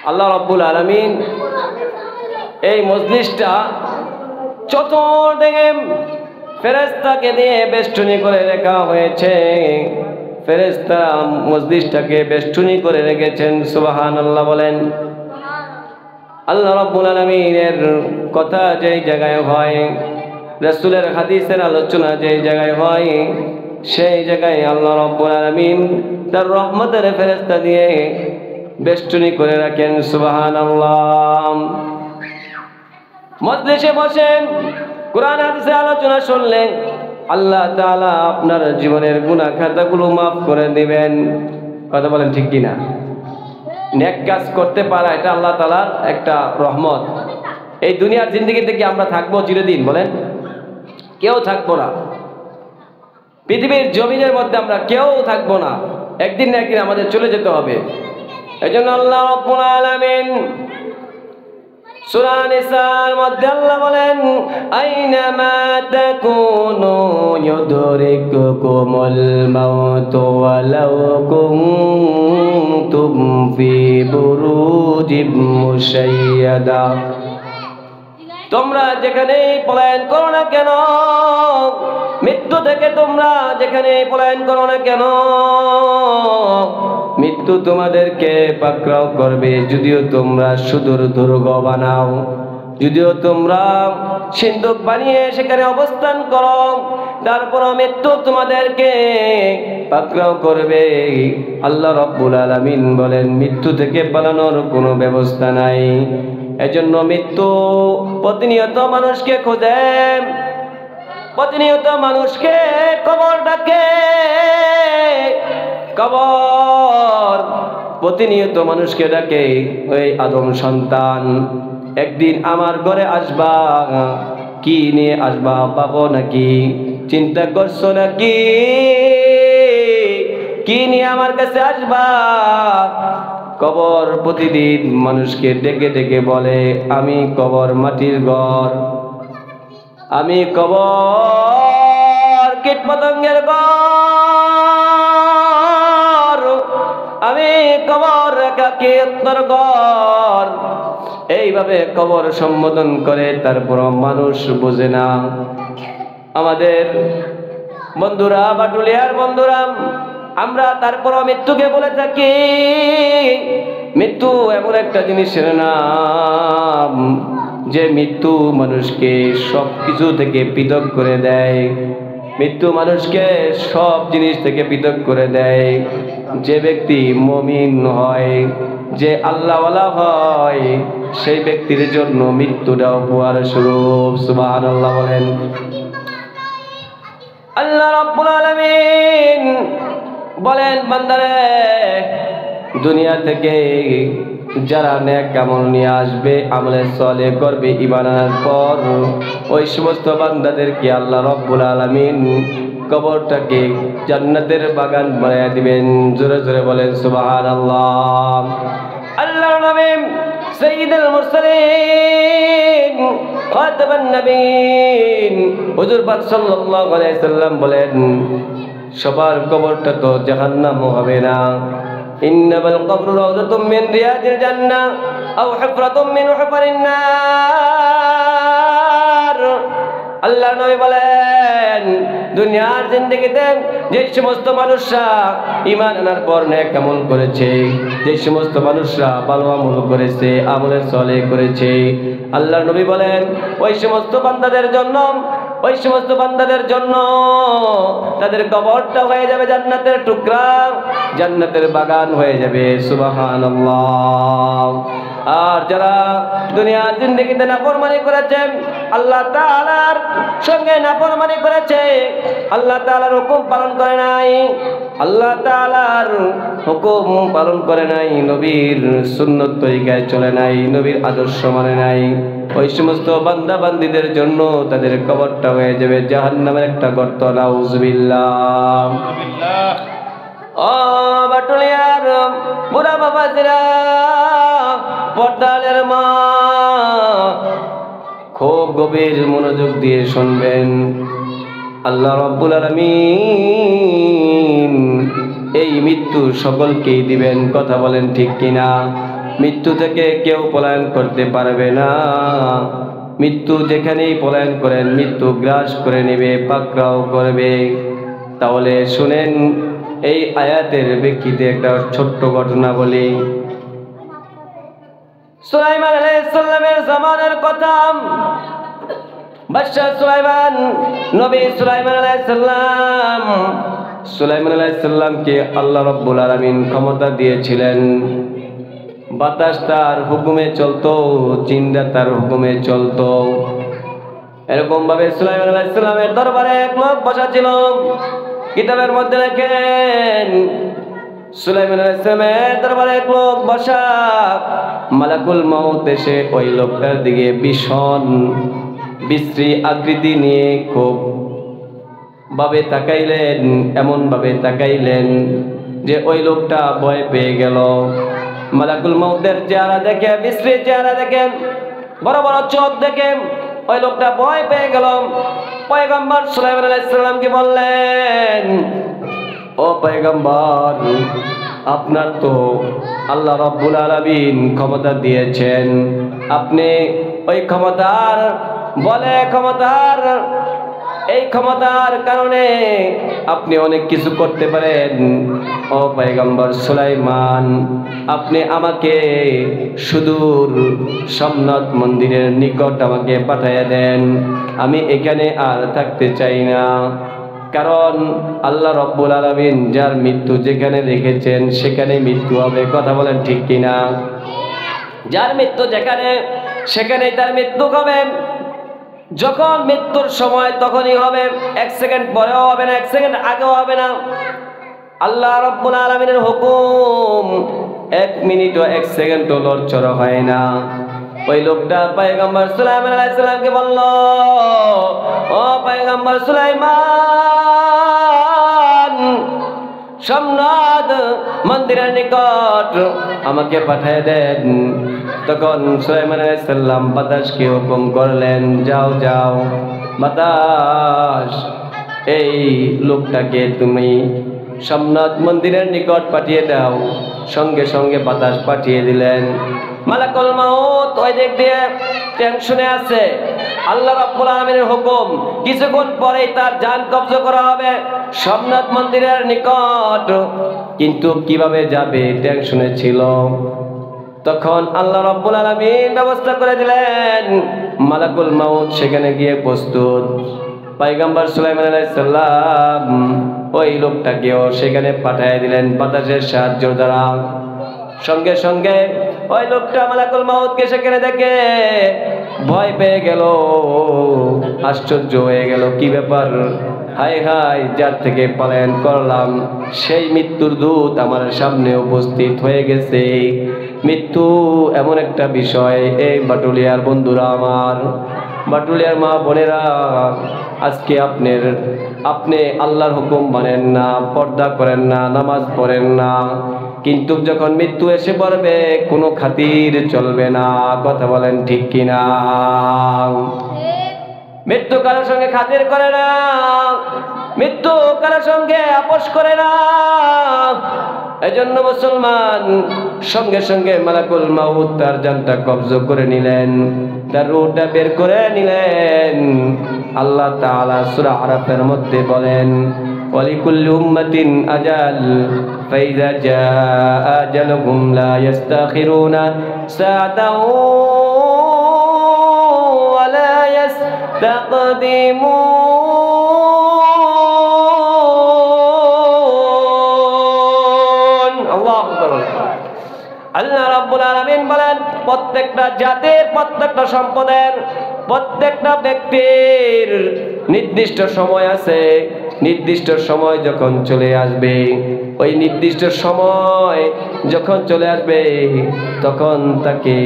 আল্লাহ রাব্বুল আলামিন এই মজলিসটা চতুর্দিকে ফেরেশতাকে দিয়ে বেষ্টনী করে রাখা হয়েছে। ফেরেশতা মজলিসটাকে বেষ্টনী করে রেখেছেন। সুবহানাল্লাহ বলেন। আল্লাহ রাব্বুল আলামিনের কথা যেই জায়গায় হয়, রাসূলের হাদিসের আলোচনা যেই জায়গায় হয়, সেই জায়গায় আল্লাহ রাব্বুল আলামিন তার রহমতের ফেরেশতা দিয়ে বেষ্টনী করে রাখেন। সুবহানাল্লাহ। মজলিসে বসে কোরআন হাদিসের আলোচনা শুনলেন, আল্লাহ তাআলা আপনার জীবনের গুনাহ খাতাগুলো মাফ করে দিবেন। কথা বলেন ঠিক কিনা? নেক কাজ করতে পারা এটা আল্লাহ তাআলার একটা রহমত। এই দুনিয়ার জিন্দেগিতে কি আমরা থাকবো চিরদিন? বলেন, কেউ থাকবো না। পৃথিবীর জমিনের মধ্যে আমরা কেউ থাকবো না, একদিন না একদিন আমাদের চলে যেতে হবে। এজন্য আল্লাহ রাব্বুল আলামিন সূরা নিসার মধ্যে আল্লাহ বলেন, আইনামা তাকুনু ইউদরিকুকুমুল মাউত ওয়ালাউ কুনতুম ফি বুরুজিম মুশাইয়াদা। তোমরা যেখানেই পলায়ন করো না কেন, মৃত্যু থেকে তোমরা যেখানেই পলায়ন করো না কেন, মৃত্যু তোমাদেরকে পাকড়াও করবে। যদিও তোমরা সুদূর দুর্গ বানাও, যদিও তোমরা সিন্ধুক বানিয়ে সেখানে অবস্থান করো, তারপরও মৃত্যু তোমাদেরকে পাকড়াও করবে। আল্লাহ রাব্বুল আলামিন বলেন, মৃত্যু থেকে পালানোর কোনো ব্যবস্থা নাই। এজন্য মৃত্যু প্রতিনিয়ত মানুষকে খোঁজে, প্রতিনিয়ত মানুষকে কবর ডাকে। কবর প্রতিনিয়ত মানুষকে ডাকে, ওই আদম সন্তান একদিন আমার ঘরে আসবা, কি নিয়ে আসবা? পাবো নাকি? চিন্তা করছো নাকি? কি নিয়ে আমার কাছে আসবা? কবর প্রতিদিন মানুষকে ডেকে ডেকে বলে, আমি কবর মাটির ঘর, আমি কবর কীট পতঙ্গের ঘর, আমি কবর একাকিত্বের ঘর। এইভাবে কবর সম্বোধন করে, তারপর মানুষ বোঝে না। আমাদের বন্ধুরা, বাটুলিয়ার বন্ধুরা, আমরা তারপরও মৃত্যুকে বলে থাকি। মৃত্যু এমন একটা জিনিসের নাম যে মৃত্যু মানুষকে সব কিছু থেকে পৃথক করে দেয়। মৃত্যু মানুষকে সব জিনিস থেকে পৃথক করে দেয়। যে ব্যক্তি মুমিন হয়, যে আল্লাহওয়ালা হয়, সেই ব্যক্তির জন্য মৃত্যুটা উপহার স্বরূপ। সুবহানাল্লাহ বলেন। আল্লাহ রাব্বুল আলামিন বলেন, বান্দারে, দুনিয়া থেকে যারা নেক আমল নিয়ে আসবে, আমলে সালেহ করবে, ঈমান আনার পর ওই সমস্ত বান্দাদেরকে আল্লাহ রাব্বুল আলামিন কবরটাকে জান্নাতের বাগান বানিয়ে দিবেন। জোরে জোরে বলেন সুবহানাল্লাহ। আল্লাহর নবী সাইয়্যিদুল মুরসালিন খাতামুন নবীন হুজুর পাক সাল্লাল্লাহু আলাইহি সাল্লাম বলেন, সবার কবরটা তো জাহান্নাম হবে না। ইন্নামাল কবরু রাউযাতুম মিন রিয়াদিল জান্নাহ আও হুফরাতুম মিন হুফারিন নার। আল্লাহর নবী বলেন, দুনিয়ার জিন্দেগিতে যে সমস্ত মানুষরা ঈমান আনার পর নেক আমল করেছে, যে সমস্ত মানুষরা ভালো আমল করেছে, আমলে সালেহ করেছে, আল্লাহর নবী বলেন, ওই সমস্ত বান্দাদের জন্য, ওই সমস্ত বান্দাদের জন্য তাদের কবরটা হয়ে যাবে জান্নাতের টুকরা, জান্নাতের বাগান হয়ে যাবে। সুবহানাল্লাহ। আর যারা দুনিয়ার জিন্দেগিতে নাফরমানি করেছে, আল্লাহ তাআলার সঙ্গে নাফরমানি করেছে, আল্লাহ তাআলার হুকুম পালন করে নাই, আল্লাহ তাআলার হুকুম পালন করে নাই, নবীর সুন্নত তরিকায় চলে নাই, নবীর আদর্শ মানে নাই, ওই সমস্ত বান্দা বান্দীদের জন্য তাদের কবরটা হয়ে যাবে জাহান্নামের একটা গর্ত। নাউযুবিল্লাহ। ও বাটুলিয়ার বুড়া বাবাজিরা, পর্দালের মা, খুব গভীর মনোযোগ দিয়ে শুনবেন। আল্লাহ রাব্বুল আলামিন এই মৃত্যু সকলকেই দিবেন। কথা বলেন ঠিক কিনা? মৃত্যু থেকে কেউ পলায়ন করতে পারবে না। মৃত্যু যেখানেই পলায়ন করেন মৃত্যু গ্রাস করে নেবে, পাকড়াও করবে। তাহলে শুনেন এই আয়াতের প্রেক্ষিতে একটা ছোট্ট ঘটনা বলি। সুলাইমান আলাইহিস সালামের জামানার কথা। বাদশা সুলাইমান, নবী সুলাইমান আলাইহিস সালাম, সুলাইমান আলাইহিস সালামকে আল্লাহ রাব্বুল আলামিন ক্ষমতা দিয়েছিলেন। বাতাস তার হুকুমে চলতো, জিন্দা তার হুকুমে চলতো। এরকম ভাবে সুলাইমান আলাইহিস সালামের দরবারে এক লোক বসা ছিল। কিতাবের মধ্যে লেখেন সুলাইমান আলাইহিস সালামের দরবারে এক লোক বসা। মালাকুল মাউত এসে ওই লোকটার দিকে ভীষণ বিশ্রী আকৃতি নিয়ে খুব ভাবে তাকাইলেন, এমন ভাবে তাকাইলেন যে ওই লোকটা ভয় পেয়ে গেল। মালাকুল মাউতের চেহারা দেখে, বিশ্রী চেহারা দেখে, বড় বড় চোখ দেখে ওই লোকটা ভয় পেয়ে গেল। পয়গম্বর সুলাইমান আলাইহিস সালামকে বললেন, ও পয়গম্বর, আপনার তো আল্লাহ রাব্বুল আলামিন ক্ষমতা দিয়েছেন, আপনি ওই ক্ষমতার বলে, এই ক্ষমতার কারণে আপনি অনেক কিছু করতে পারেন। ও পয়গম্বর সুলাইমান, আপনি আমাকে সুদূর সোমনাথ মন্দিরের নিকট আমাকে পাঠিয়ে দেন, আমি এখানে আর থাকতে চাই না। কারণ আল্লাহ রাব্বুল আলামিন যার মৃত্যু যেখানে রেখেছেন সেখানে মৃত্যু হবে। কথা বলেন ঠিক কিনা? যার মৃত্যু যেখানে সেখানেই তার মৃত্যু হবে। যখন মৃত্যুর সময় তখনই হবে, এক সেকেন্ড পরেও হবে না, এক সেকেন্ড আগেও হবে না। আল্লাহ রাব্বুল আলামিনের হুকুম এক মিনিটও এক সেকেন্ডও লড়চড় হয় না। ওই লোকটা পয়গম্বর সুলাইমান আলাইহিস সালামকে বলল, ও পয়গম্বর সুলাইমান, সোমনাথ মন্দিরের নিকট আমাকে পাঠিয়ে দেন। তখন সুলাইমান আলাইহিস সালাম বাতাসকে হুকুম করলেন, যাও যাও বাতাস, এই লোকটাকে তুমি সোমনাথ মন্দিরের নিকট পাঠিয়ে দাও। সঙ্গে সঙ্গে বাতাস পাঠিয়ে দিলেন। মালাকুল মাউত ওই দিক দিয়ে টেনশনে আছে, আল্লাহ রাব্বুল আলামিনের হুকুম, কিছুক্ষণ পরেই তার জান কবজা করা হবে সোমনাথ মন্দিরের নিকট। কিন্তু কিভাবে যাবে টেনশনে ছিল। তখন আল্লাহ রাব্বুল আলামিন ব্যবস্থা করে দিলেন, মালাকুল মাউত সেখানে গিয়ে প্রস্তুত। পয়গম্বর সুলাইমান আলাইহিস সালাম ওই লোকটাকেও সেখানে পাঠিয়ে দিলেন বাতাসের সাহায্য দ্বারা। সঙ্গে সঙ্গে ওই লোকটা মালাকুল মাউতকে সেখানে দেখে ভয় পেয়ে গেল, আশ্চর্য হয়ে গেল, কি ব্যাপার, হায় হায়, যার থেকে পলায়ন করলাম সেই মৃত্যুর দূত আমার সামনে উপস্থিত হয়ে গেছে। মৃত্যু এমন একটা বিষয়, এই বাটুলিয়ার বন্ধুরা আমার, বাটুলিয়ার মা বোনেরা, আজকে আপনি আল্লাহর হুকুম মানেন না, পর্দা করেন না, নামাজ পড়েন না, কিন্তু যখন মৃত্যু এসে পড়বে কোনো খাতির চলবে না। কথা বলেন ঠিক কিনা? মৃত্যু কারোর সঙ্গে খাতির করে না, মৃত্যু কারোর সঙ্গে আপোষ করে না। এজন্য মুসলমান সঙ্গে সঙ্গে মালাকুল মাউত তার জানটা কবজ করে নিলেন, তার রূহটা বের করে নিলেন। আল্লাহ তাআলা সূরা আরাফের মধ্যে বলেন, ওয়ালিকুল্লি উম্মাতিন আজাল ফাইযা জাআ আজালুহুম লা ইস্তাখিরুনা সাআতাও ওয়া লা ইস্তাকদিমুন। আল্লাহু আকবার। আল্লাহ রাব্বুল আলামিন বলেন, প্রত্যেকটা জাতির, প্রত্যেকটা সম্প্রদায়ের, প্রত্যেকটা ব্যক্তির নির্দিষ্ট সময় আছে। নির্দিষ্ট সময় যখন চলে আসবে, ওই নির্দিষ্ট সময় যখন চলে আসবে তখন তাকে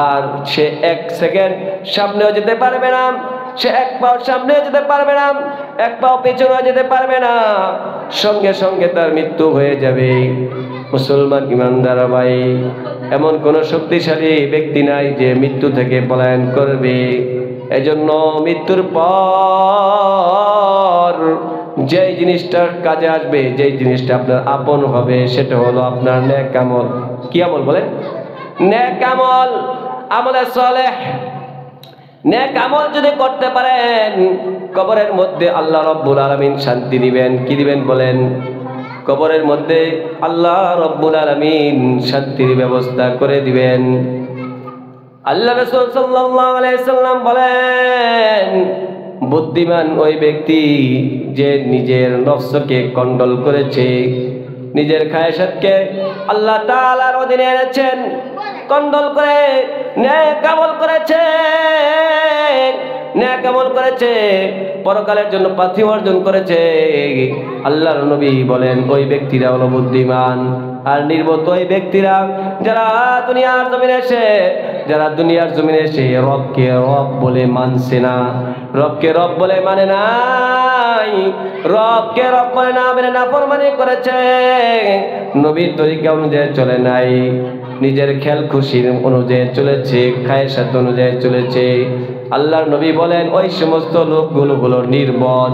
আর সে এক সেকেন্ড সামনেও যেতে পারবে না, সে এক পাও সামনেও যেতে পারবে না, এক পাও পেছনেও যেতে পারবে না, সঙ্গে সঙ্গে তার মৃত্যু হয়ে যাবে। মুসলমান ইমানদার ভাই, এমন কোন শক্তিশালী ব্যক্তি নাই যে মৃত্যু থেকে পলায়ন করবে। এজন্য মৃত্যুর পর যেই জিনিসটা কাজে আসবে, যেই জিনিসটা আপনার আপন হবে, সেটা হলো আপনার নেক আমল। কি আমল বলেন? নেক আমল, আমলে সালেহ, নেক আমল যদি করতে পারেন, কবরের মধ্যে আল্লাহ রাব্বুল আলামিন শান্তি দিবেন। কি দিবেন বলেন? কবরের মধ্যে আল্লাহ রাব্বুল আলামিন শান্তির ব্যবস্থা করে দিবেন। আল্লাহ রাসূল সাল্লাল্লাহু আলাইহি সাল্লাম বলেন, বুদ্ধিমান ওই ব্যক্তি যে নিজের নফসকে কন্ট্রোল করেছে, নিজের খায়সাতকে আল্লাহ তাআলার অধীনে এনেছেন, কন্ট্রোল করে নেক আমল করেছে, নেক আমল করেছে, পরকালের জন্য পাথি অর্জন করেছে। আল্লাহর নবী বলেন ওই ব্যক্তিরা হলো বুদ্ধিমান। আর নির্বোধ ওই ব্যক্তিরা যারা দুনিয়ার জমিনে এসে রবকে রব বলে মানছে না, রবকে রব বলে মানে নাই, রবকে রব বলে না মেনে নাফরমানি করেছে, নবীর তরিকা অনুযায়ী চলে নাই, নিজের খেয়াল খুশির অনুযায়ী চলেছে, খায়সাত অনুযায়ী চলেছে। আল্লাহর নবী বলেন ওই সমস্ত লোকগুলো হলো নির্বোধ,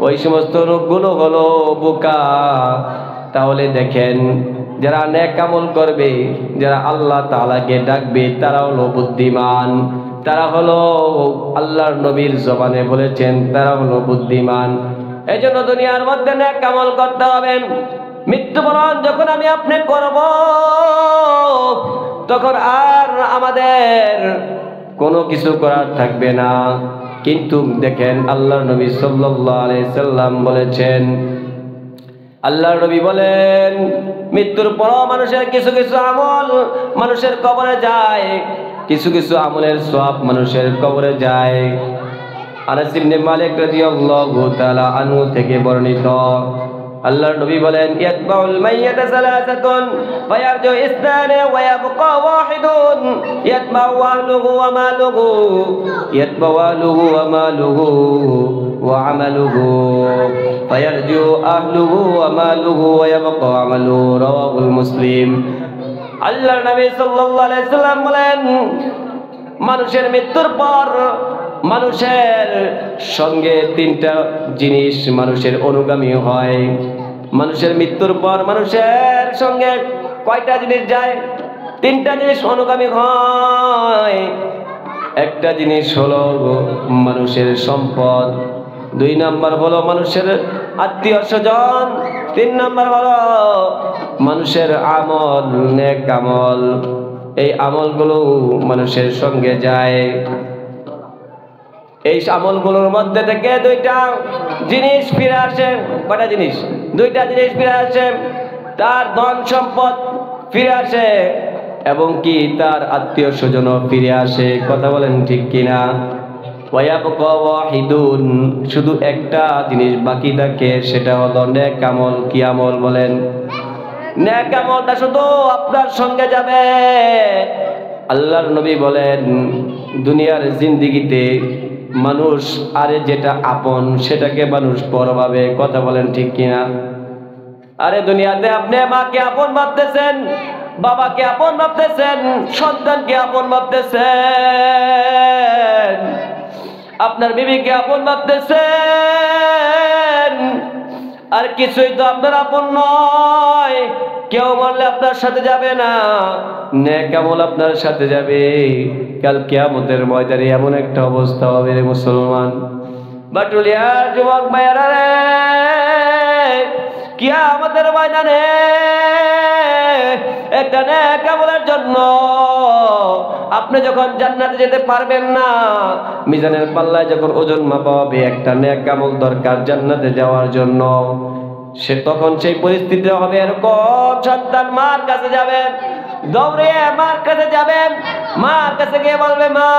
ওই সমস্ত লোকগুলো হলো বোকা। তাহলে দেখেন, যারা নেক আমল করবে, যারা আল্লাহ তাআলাকে ডাকবে, তারা হলো বুদ্ধিমান, তারা হলো আল্লাহর নবীর জবানে বলেছেন তারা হলো বুদ্ধিমান। এই জন্য দুনিয়ার মধ্যে নেক আমল করতে হবে। মৃত্যুবরণ যখন আমি আপনি করব, তখন আর আমাদের কোনো কিছু করার থাকবে না। কিন্তু দেখেন আল্লাহর নবী সাল্লাল্লাহু আলাইহি সাল্লাম বলেছেন, আল্লাহর নবী বলেন মৃত্যুর পর মানুষের কিছু কিছু আমল মানুষের কবরে যায়, কিছু কিছু আমলের সওয়াব মানুষের কবরে যায়। আনাস ইবনে মালিক রাদিয়াল্লাহু তাআলা আনহু থেকে বর্ণিত, আল্লাহর নবী বলেন ইয়াতবাউল মাইয়াতা সালাসাতুন ফায়ারজু ইসনানে ওয়া ইয়াবকা ওয়াহিদুন ইয়াতবাউ আহলুহু ওয়া মালুহু, ইয়াতবাউ আহলুহু ওয়া মালুহু ওয়া আমালুহু ফায়ারজু আহলুহু ওয়া মালুহু ওয়া ইয়াবকা আমালুহু, রাওয়াহুল মুসলিম। আল্লাহর নবী সাল্লাল্লাহু আলাইহি সাল্লাম বলেন মানুষের মৃত্যুর পর মানুষের সঙ্গে তিনটা জিনিস মানুষের অনুগামী হয়। মানুষের মৃত্যুর পর মানুষের সঙ্গে কয়টা জিনিস যায়? তিনটা জিনিস অনুগামী হয়। একটা জিনিস হলো মানুষের সম্পদ, 2 নাম্বার হলো মানুষের আত্মীয় স্বজন, 3 নাম্বার হলো মানুষের আমল, নেক আমল। এই আমলগুলো মানুষের সঙ্গে যায়। এই আমলগুলোর মধ্যে থেকে 2টা জিনিস ফিরে আসে। কয়টা জিনিস? 2টা জিনিস ফিরে আসে। তার ধন সম্পদ ফিরে আসে এবং কি তার আত্মীয় স্বজনও ফিরে আসে। কথা বলেন ঠিক কিনা? ওয়ায়াবকা ওয়াহিদুন, শুধু একটা জিনিস বাকি থাকে, সেটা হলো নেক আমল। কি আমল বলেন? নেক আমলটা শুধু আপনার সঙ্গে যাবে। আল্লাহর নবী বলেন দুনিয়ার জিন্দেগিতে মানুষ আরে যেটা আপন সেটাকে মানুষ পর ভাবে। কথা বলেন ঠিক কিনা? আরে দুনিয়াতে আপনি মাকে আপন ভাবতেছেন, বাবাকে আপন ভাবতেছেন, সন্তানকে আপন ভাবতেছেন, আপনার বিবিকে আপন ভাবতেছেন, আর কিছুই তো আপনার আপন নয়। কেউ মরলে আপনার সাথে যাবে না, নেক আমল আপনার সাথে যাবে। কাল কিয়ামতের ময়দানে এমন একটা অবস্থা হবে রে মুসলমান, বাটুলিয়ার যুবক ভাইয়েরা রে, কিয়ামতের ময়দানে একটা নেক আমলের জন্য আপনি যখন জান্নাতে যেতে পারবেন না, মিজানের পাল্লায় যখন ওজন মাপা হবে, একটা নেক আমল দরকার জান্নাতে যাওয়ার জন্য। সে তখন সেই পরিস্থিতি হবে এরকম, সন্তান মার কাছে যাবে, দৌড়ে মার কাছে যাবে, মার কাছে গিয়ে বলবে মা,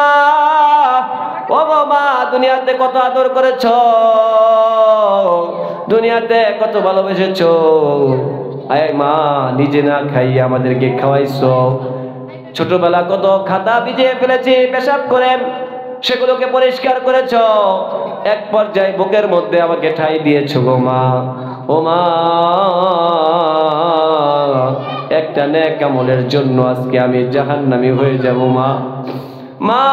ও মা, দুনিয়াতে কত আদর করেছো, দুনিয়াতে কত ভালোবেসেছো, আয় মা, নিজে না খাইয়ে আমাদেরকে খাওয়াইছো, ছোটবেলা কত খাতা ভিজিয়ে ফেলেছি পেশাব করে, সেগুলোকে পরিষ্কার করেছো, এক পর্যায়ে বুকের মধ্যে আমাকে ঠাই দিয়েছো গো মা। ও মা, একটা নেক আমলের জন্য আজকে আমি জাহান্নামী হয়ে যাব মা। মা,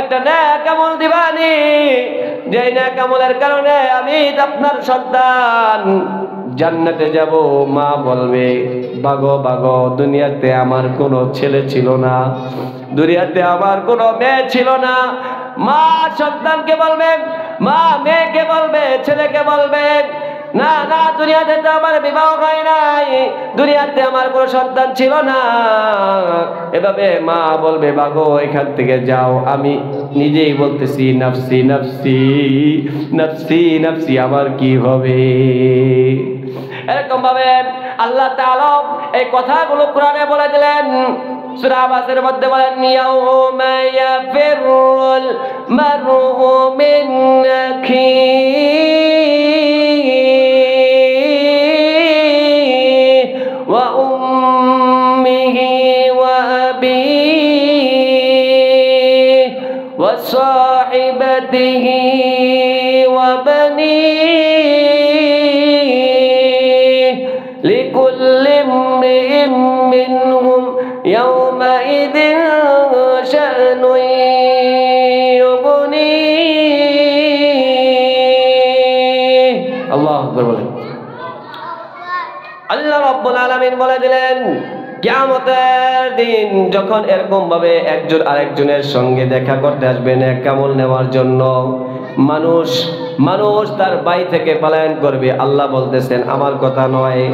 একটা নেক আমল দিবানি, যে নেক আমলের কারণে আমি আপনার সন্তান জান্নাতে যাব, মা বলবে ভাগো ভাগো, দুনিয়াতে আমার কোনো ছেলে ছিল না, দুনিয়াতে আমার কোনো মেয়ে ছিল না। মা সন্তানকে বলবে, মা মেয়েকে বলবে, ছেলেকে বলবে, না না, দুনিয়াতে তো আমার বিবাহ হয় নাই, দুনিয়াতে আমার কোনো সন্তান ছিল না। এভাবে মা বলবে ভাগো এখান থেকে যাও। আমি নিজেই বলতেছি নাফসি নাফসি নাফসি নাফসি, আমার কি হবে? এরকম ভাবে আল্লাহ তাআলা এই কথাগুলো কোরআনে বলে দিলেন। সূরা আবাসের মধ্যে বলেন, ইয়াউমা ইয়াফিরুল মারউ মিন আখিহি ওয়া উম্মিহি ওয়া আবিহি ওয়া সাহিবাতিহি ওয়া বানিহি লিকুল্লি ইমরিইম মিনহুম ইয়াউমাইযিন শা'নুন ইউগনিহি। আল্লাহু আকবার বলেন। আল্লাহ রাব্বুল আলামিন বলে দিলেন, কিয়ামতের দিন যখন এরকম ভাবে একজন আরেকজনের সঙ্গে দেখা করতে আসবে নেক আমল নেওয়ার জন্য, মানুষ তার বাড়ি থেকে পলায়ন করবে। আল্লাহ বলতেছেন আমার কথা নয়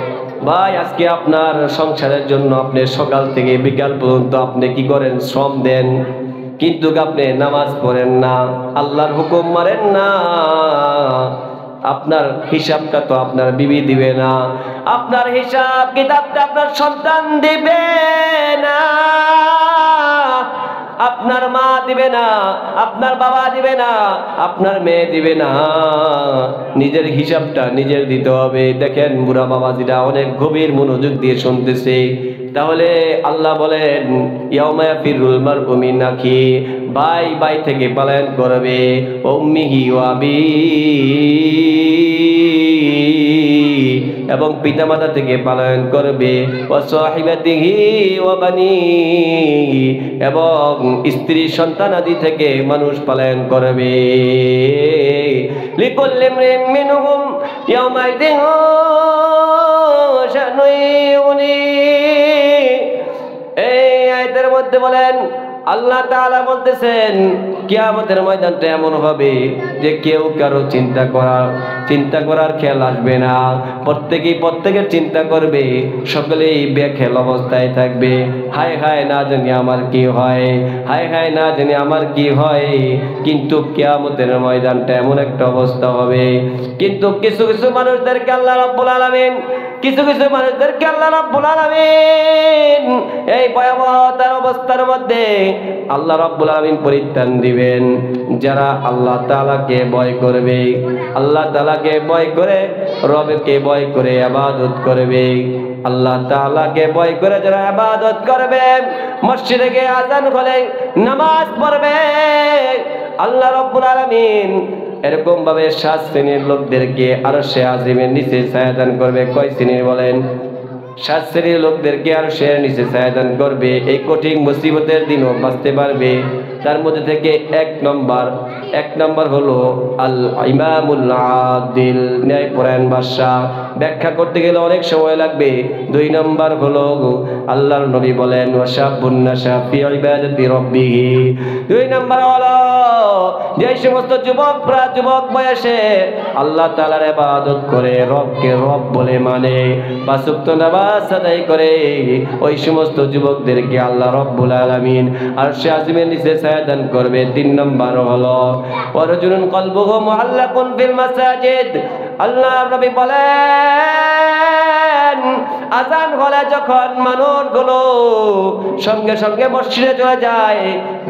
ভাই, আজকে আপনার সংসারের জন্য আপনি সকাল থেকে বিকাল পর্যন্ত আপনি কি করেন? শ্রম দেন, কিন্তু আপনি নামাজ পড়েন না, আল্লাহর হুকুম মানেন না। আপনার হিসাবটা তো আপনার বিবি দিবে না, আপনার হিসাব কিতাবটা আপনার সন্তান দিবে না, আপনার মা দিবে না, আপনার বাবা দিবে না, আপনার মেয়ে দিবে না। নিজের হিসাবটা নিজের দিতে হবে। দেখেন বুড়া বাবাজিরা অনেক গভীর মনোযোগ দিয়ে শুনতেছে। তাহলে আল্লাহ বলেন, ইয়াউমা ইয়াফিরুল মারউ মিন আখিহি, ভাই থেকে পলায়ন করবে, উম্মিহি ওয়া আবিহি, এবং পিতামাতা থেকে পলায়ন করবে, ওয়া সাহিবাতিহি ওয়া বানিহি, এবং স্ত্রী সন্তান আদি থেকে মানুষ পলায়ন করবে। লিকুল্লি ইমরিইম মিনহুম ইয়াউমাইযিন শা'নুন ইউগনিহি। এই আয়াতের মধ্যে বলেন আল্লাহ তাআলা বলতেছেন, কিয়ামতের ময়দানটা এমন হবে যে কেউ কারো চিন্তা করার খেয়াল আসবে না। প্রত্যেকের চিন্তা করবে, সকলেই বেখেল অবস্থায় থাকবে। হায় হায়, না জানি আমার কি হয়, হায় হায়, না জানি আমার কি হয়। কিন্তু কিয়ামতের ময়দানটা এমন একটা অবস্থা হবে, কিন্তু কিছু মানুষদেরকে আল্লাহ রাব্বুল আলামিন এই ভয়াবহতার অবস্থার মধ্যে আল্লাহ রাব্বুল আলামিন পরিত্রাণ দিবেন। যারা আল্লাহ তাআলাকে ভয় করবে, আল্লাহ তাআলাকে ভয় করে, রবকে ভয় করে ইবাদত করবে, আল্লাহ তাআলাকে ভয় করে যারা ইবাদত করবে, মসজিদে গিয়ে আযান হলে নামাজ পড়বে, আল্লাহ রাব্বুল আলামিন এরকম ভাবে 7 শ্রেণীর লোকদেরকে আরশে আজিমের নিচে ছায়াদান করবে। কয় শ্রেণীর বলেন? 7 শ্রেণীর লোকদেরকে আরশের নিচে ছায়াদান করবে। এই কঠিন মুসিবতের দিনও বাঁচতে পারবে। তার মধ্যে থেকে এক নম্বর হলো আল ইমামুল আদিল, ন্যায়পরায়ণ বাদশাহ। ব্যাখ্যা করতে গেলে অনেক সময় লাগবে। 2 নম্বর হলো আল্লাহর নবী বলেন, ওয়াশাবুন নাশা ফি ইবাদাতি রাব্বিহি। 2 নম্বর হলো যে সমস্ত যুবকরা যুবক বয়সে আল্লাহ তাআলার ইবাদত করে, রবকে রব বলে মানে, 5 ওয়াক্ত নামাজ আদায় করে, ওই সমস্ত যুবকদেরকে আল্লাহ রাব্বুল আলামিন আরশে আজিমের নিচে ছায়াদান করবে। 3 নম্বর হলো ওয়ারাজুলুন কলবুহু মুআল্লাকুন ফিল মাসাজিদ। আল্লাহ নবী বলেন, আযান হলে যখন মানুষগুলো সঙ্গে সঙ্গে মসজিদে চলে যায়,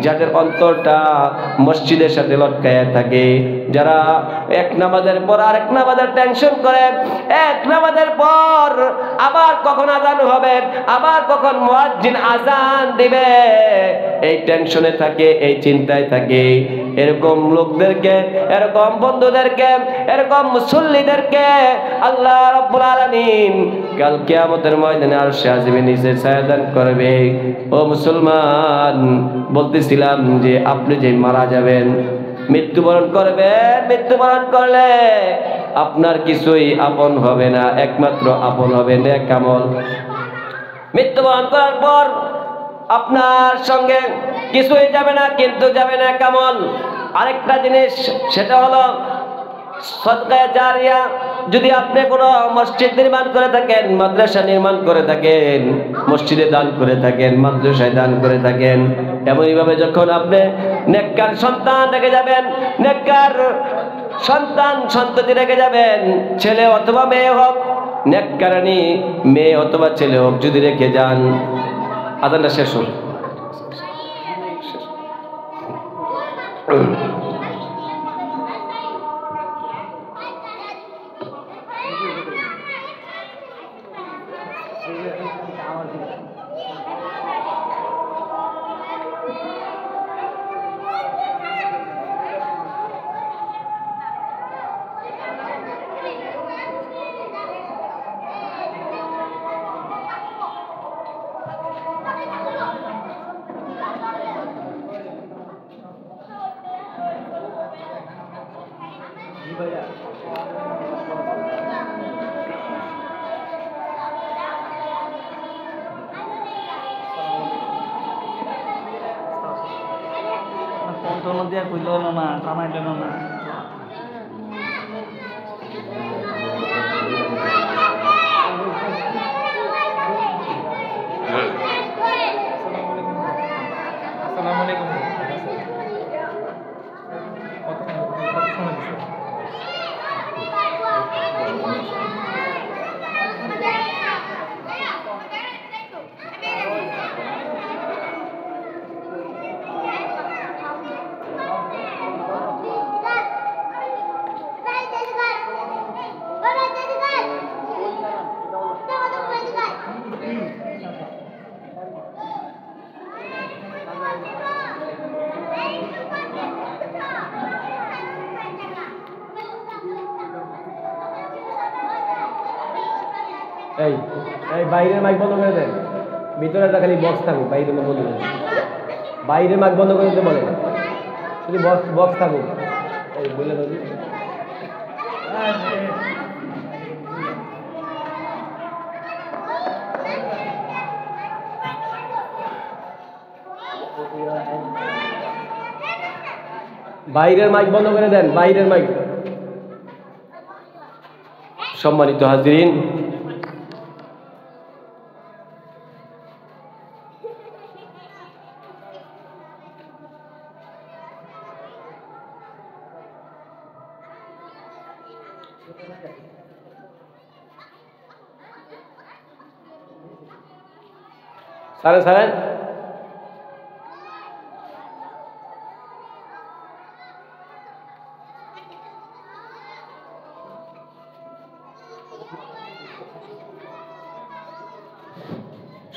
যাদের অন্তরটা মসজিদের সাথে লটকায়া থাকে, যারা এক নামাজের পর আরেক নামাজের টেনশন করে, এক নামাজের পর আবার কখন আযান হবে, আবার কখন মুয়াজ্জিন আযান দিবে, এই টেনশনে থাকে, এই চিন্তায় থাকে, এরকম লোকদেরকে, এরকম বন্ধুদেরকে, এরকম মুসল্লিদেরকে আল্লাহ রাব্বুল আলামিন কাল কিয়ামতের ময়দানে আরশে আজিমের নিচে ছায়াদান করবে। ও মুসলমান, বলতেছিলাম যে আপনি যে মারা যাবেন, মৃত্যুবরণ করবেন, মৃত্যুবরণ করলে আপনার কিছুই আপন হবে না, একমাত্র আপন হবে নেক আমল। মৃত্যুবরণ করার পর আপনার সঙ্গে কিছুই যাবে না, কিন্তু যাবে নেক আমল। আরেকটা জিনিস, সেটা হলো সদকায়ে জারিয়া। যদি আপনি কোনো মসজিদ নির্মাণ করে থাকেন, মাদ্রাসা নির্মাণ করে থাকেন, মসজিদে দান করে থাকেন, মাদ্রাসায় দান করে থাকেন, এমনইভাবে যখন আপনি নেককার সন্তান রেখে যাবেন, নেককার সন্তান সন্ততি রেখে যাবেন, ছেলে অথবা মেয়ে হোক, নেককারানি মেয়ে অথবা ছেলে হোক, যদি রেখে যান, আদানটা শেষ হল। dia kuilo na sama ito na. Assalamualaikum. এই বাইরের মাইক বন্ধ করে দেন, ভিতরে একটা খালি বক্স থাকুক, বাইরের মাইক বন্ধ করে দেন, বাইরের মাইক বন্ধ করে দিতে বলেন, শুধু বক্স থাকুক। এই বললেন বাইরের মাইক বন্ধ করে দেন, বাইরের মাইক। সম্মানিত হাজিরিন, সারেন সারেন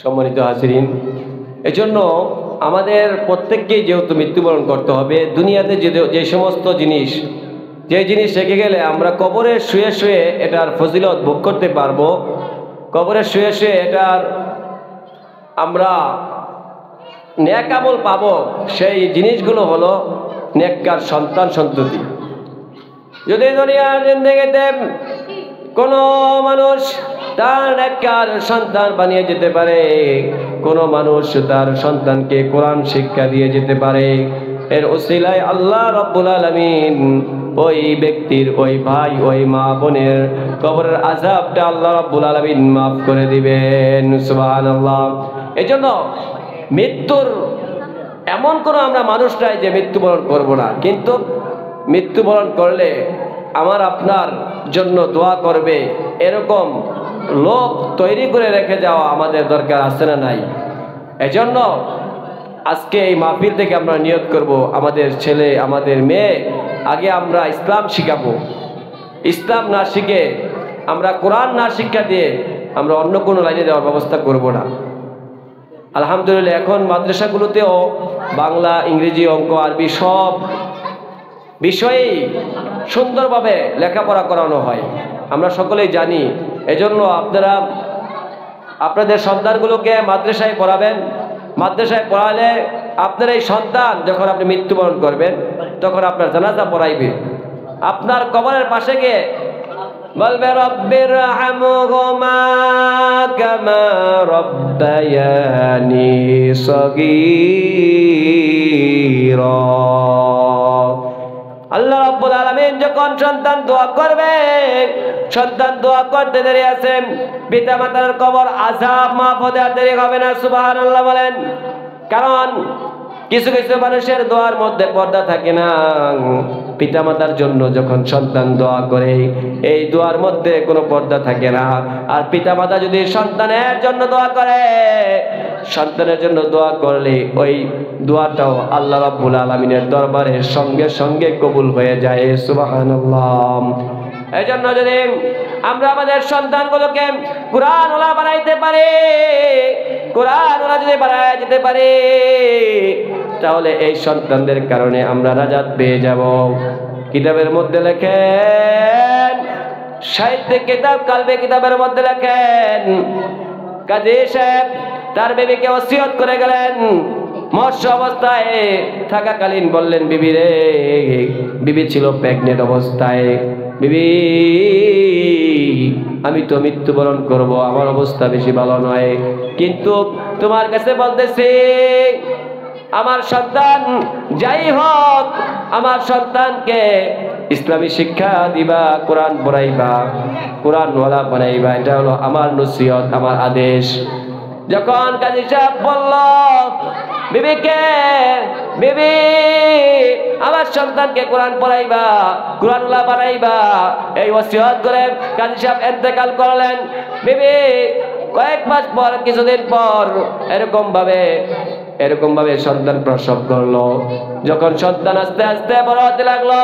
সম্মানিত হাজিরিন, এজন্য আমাদের প্রত্যেককেই যেহেতু মৃত্যুবরণ করতে হবে, দুনিয়াতে যে সমস্ত জিনিস, যে জিনিস রেখে গেলে আমরা কবরে শুয়ে শুয়ে এটার ফজিলত ভোগ করতে পারবো, কবরে শুয়ে শুয়ে এটার আমরা নেক আমল পাবো, সেই জিনিসগুলো হলো নেককার সন্তান সন্ততি। যদি দুনিয়ার জিন্দেগিতে কোনো মানুষ তার নেককার সন্তান বানিয়ে যেতে পারে, কোনো মানুষ তার সন্তানকে কোরআন শিক্ষা দিয়ে যেতে পারে, এর উসিলায় আল্লাহ রাব্বুল আলামিন ওই ব্যক্তির, ওই ভাই, ওই মা বোনের কবরের আযাবটা আল্লাহ রাব্বুল আলামিন মাফ করে দিবেন। সুবহানাল্লাহ। এজন্য মৃত্যুর এমন কোনো আমরা মানুষ নাই যে মৃত্যুবরণ করব না, কিন্তু মৃত্যুবরণ করলে আমার আপনার জন্য দোয়া করবে এরকম লোক তৈরি করে রেখে যাওয়া আমাদের দরকার আছে না নাই? এজন্য আজকে এই মাহফিল থেকে আমরা নিয়ত করব, আমাদের ছেলে, আমাদের মেয়ে, আগে আমরা ইসলাম শিখাবো। ইসলাম না শিখে, আমরা কোরআন না শিক্ষা দিয়ে আমরা অন্য কোনো লাইনে দেওয়ার ব্যবস্থা করব না। আলহামদুলিল্লাহ, এখন মাদ্রাসাগুলোতেও বাংলা, ইংরেজি, অঙ্ক, আরবি সব বিষয়েই সুন্দরভাবে লেখাপড়া করানো হয়, আমরা সকলেই জানি। এজন্য আপনারা আপনাদের সন্তানগুলোকে মাদ্রাসায় পড়াবেন। মাদ্রাসায় পড়ালে আপনার এই সন্তান যখন আপনি মৃত্যুবরণ করবেন, তখন আপনার জানাজা পড়াইবে, আপনার কবরের পাশে গিয়ে বলবে রব্বির হামহুমা কামা রব্বায়ানি সগীরা। আল্লাহ রাব্বুল আলামিন যখন সন্তান দোয়া করবে, সন্তান দোয়া করতে দেরি আছে, পিতা মাতার কবর আযাব মাফ হতে আর দেরি হবে না। সুবহানাল্লাহ বলেন। কারণ কিছু কিছু মানুষের দোয়ার মধ্যে পর্দা থাকে না। পিতা মাতার জন্য যখন সন্তান দোয়া করে, এই দোয়ার মধ্যে কোনো পর্দা থাকে না। আর পিতা মাতা যদি সন্তানের জন্য দোয়া করে, সন্তানের জন্য দোয়া করলে ওই দোয়াটাও আল্লাহ রাব্বুল আলামিনের দরবারে সঙ্গে সঙ্গে কবুল হয়ে যায়। সুবহানাল্লাহ। এই জন্য যদি আমরা আমাদের সন্তানগুলোকে কুরআন ওয়ালা বানাইতে পারি, কুরআন ওয়ালা যদি বানায় যেতে পারি, তাহলে এই সন্তানদের কারণে আমরা নাজাত পেয়ে যাব। কিতাবের মধ্যে লেখেন, সাহিত্যিক কিতাব কালবে কিতাবের মধ্যে লেখেন, কাজী সাহেব তার বিবিকে ওসিয়ত করে গেলেন। মৎস্য অবস্থায় থাকাকালীন বললেন, বিবি রে, বিবি ছিল প্রেগনেন্ট অবস্থায়, বিবি আমি তো মৃত্যুবরণ করব, আমার অবস্থা বেশি ভালো নয়, কিন্তু তোমার কাছে বলতেছি আমার সন্তান যাই হোক, আমার সন্তানকে ইসলামী শিক্ষা দিবা, কোরআন পড়াইবা, কোরআন ওয়ালা বানাইবা, এটা হলো আমার নসিহত, আমার আদেশ। যখন কাজী সাহেব বলল বিবিকে, বিবি আমার সন্তানকে কোরআন পড়াইবা, কোরআন ওয়ালা বানাইবা, এই ওসিয়ত করে কাজী সাহেব ইন্তেকাল করলেন। বিবি কয়েক মাস পর, কিছুদিন পর এরকম ভাবে সন্তান প্রসব করলো। যখন সন্তান আস্তে আস্তে বড় হতে লাগলো,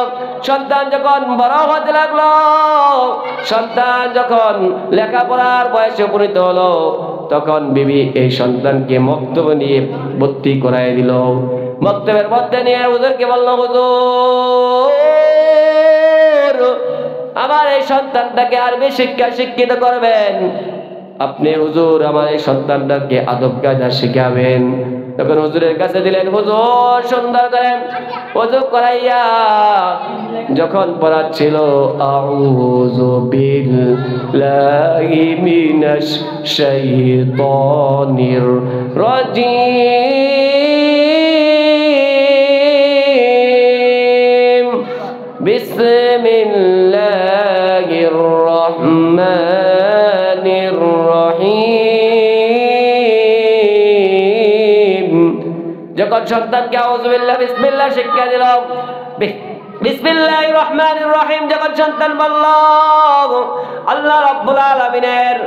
সন্তান যখন বড় হতে লাগলো, সন্তান যখন লেখাপড়ার বয়সে উপনীত হলো, তখন বিবি এই সন্তানকে মক্তবে নিয়ে ভর্তি করাই দিল। মক্তবের মধ্যে নিয়ে হুজুরকে বলল, হুজুর আমার এই সন্তানটাকে আরবি শিক্ষা শিক্ষিত করবেন, আপনি হুজুর আমার এই সন্তানটাকে আদব কায়দা শিখাবেন। তখন হুজুরের কাছে দিলেন, হুজুর সুন্দর করে ওযু করাইয়া যখন পড়াচ্ছিল, আউযু বিল্লাহি মিনাশ শাইতানির রাজিম, বিসমিল্লাহির রাহমানির রহিম। যখন সন্তানকে আউযু বিল্লাহ বিসমিল্লাহ শিক্ষা দিল, বিসমিল্লাহির রহমানির রহিম যখন সন্তান বলল, আল্লাহ রাব্বুল আলামিনের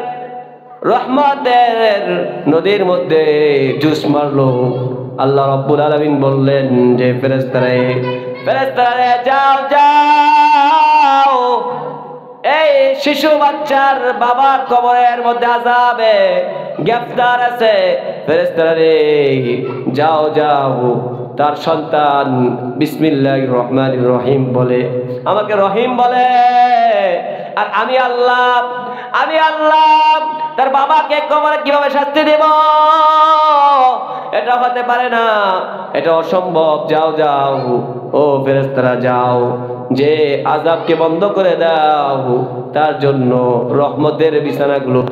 রহমতের নদীর মধ্যে জুস মারলো। আল্লাহ রাব্বুল আলামিন বললেন যে ফেরেশতারা যাও যাও, এই শিশু বাচ্চার বাবার কবরের মধ্যে আযাবে গ্রেফতার আছে, ফেরেশতারা যাও যাও, তার সন্তান বিসমিল্লাহির রহমানির রহিম বলে, আমাকে রহিম বলে, আর আমি আল্লাহ তার বাবাকে কবরে কিভাবে শাস্তি দেব? এটা হতে পারে না, এটা অসম্ভব। যাও যাও ও ফেরেশতারা যাও, যে আযাবকে বন্ধ করে দাও, তার জন্য রহমতের বিছানাগুলো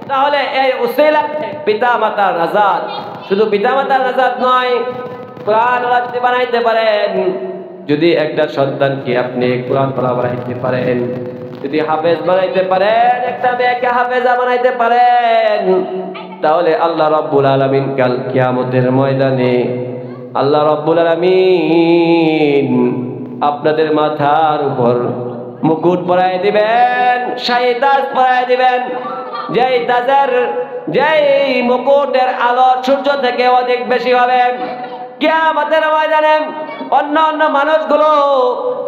তাহলে এই উসিলা পিতা মাতার নাজাত, শুধু পিতা মাতার নাজাত নয়, কোরআন ওয়ালা বানাইতে পারেন। যদি একটা সন্তানকে আপনি কোরআন পড়া বানাইতে পারেন, যদি হাফেজ বানাইতে পারেন, একটা মেয়েকে হাফেজা বানাইতে পারেন, তাহলে আল্লাহ রাব্বুল আলামিন কাল কিয়ামতের ময়দানে আল্লাহ রাব্বুল আলামিন আপনাদের মাথার উপর মুকুট পরাই দিবেন, শাহী তাজ পরাই দিবেন, যেই মুকুটের আলো সূর্য থেকে অধিক বেশি হবে। কিয়ামতের ময়দানে অন্য মানুষগুলো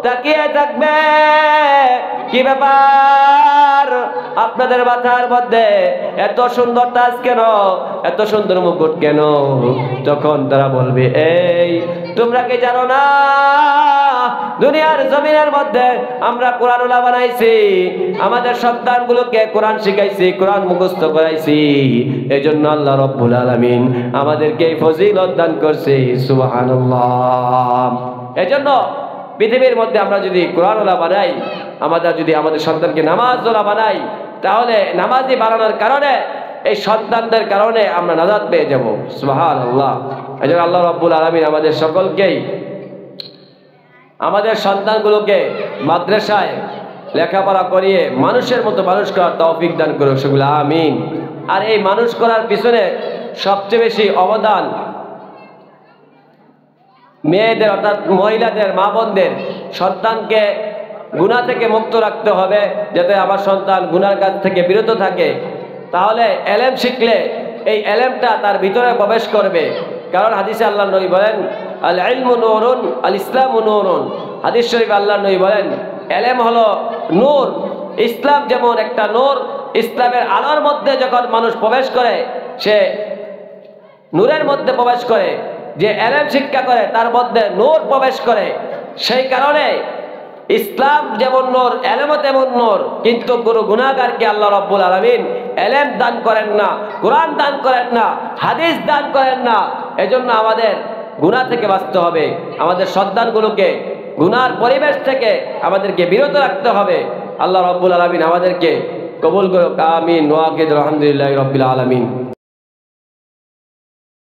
তাকিয়ে থাকবে, কি ব্যাপার আমার আপনাদের মাথার মধ্যে এত সুন্দর তাজ কেন, এত সুন্দর মুকুট কেন? তখন তারা বলবে, এই তোমরা কি জানো না দুনিয়ার জমিনের মধ্যে আমরা কোরআনওয়ালা বানাইছি, আমাদের সন্তানগুলোকে কোরআন শিখাইছি, কোরআন মুখস্থ করাইছি, এজন্য আল্লাহ রাব্বুল আলামিন আমাদেরকে এই ফজিলত দান করছে। সুবহানাল্লাহ। এজন্য পৃথিবীর মধ্যে আমরা যদি কোরআনওয়ালা বানাই, যদি আমাদের সন্তানকে নামাজওয়ালা বানাই, তাহলে নামাজি বানানোর কারণে এই সন্তানদের কারণে আমরা নাজাত পেয়ে যাব। সুবহানাল্লাহ। এজন্য আল্লাহ রাব্বুল আলামিন আমাদের সকলকেই, আমাদের সন্তানগুলোকে মাদ্রাসায় লেখাপড়া করিয়ে মানুষের মতো মানুষ করার তৌফিক দান করুক, সেগুলো আমিন। আর এই মানুষ করার পিছনে সবচেয়ে বেশি অবদান মেয়েদের, অর্থাৎ মহিলাদের, মা বোনদের। সন্তানকে গুনাহ থেকে মুক্ত রাখতে হবে, যাতে আমার সন্তান গুনার কাজ থেকে বিরত থাকে। তাহলে এলেম শিখলে এই এলেমটা তার ভিতরে প্রবেশ করবে। কারণ হাদিসে আল্লাহ নবী বলেন, আল ইলমু নূরুন আল ইসলামু নূরুন। হাদিস শরীফে আল্লাহ নবী বলেন, এলেম হলো নূর, ইসলাম যেমন একটা নূর। ইসলামের আলোর মধ্যে যখন মানুষ প্রবেশ করে, সে নূরের মধ্যে প্রবেশ করে। যে এলেম শিক্ষা করে তার মধ্যে নূর প্রবেশ করে। সেই কারণে ইসলাম যেমন নূর, এলেমও তেমন নূর। কিন্তু কোনো গুনাহগারকে আল্লাহ রাব্বুল আলামিন এলেম দান করেন না, কোরআন দান করেন না, হাদিস দান করেন না। এজন্য আমাদের গুনাহ থেকে বাঁচতে হবে, আমাদের সন্তানগুলোকে গুনার পরিবেশ থেকে আমাদেরকে বিরত রাখতে হবে। আল্লাহ রাব্বুল আলামিন আমাদেরকে কবুল করুক, আমিন। ওয়া আখিরু আলহামদুলিল্লাহি রাব্বিল আলামিন।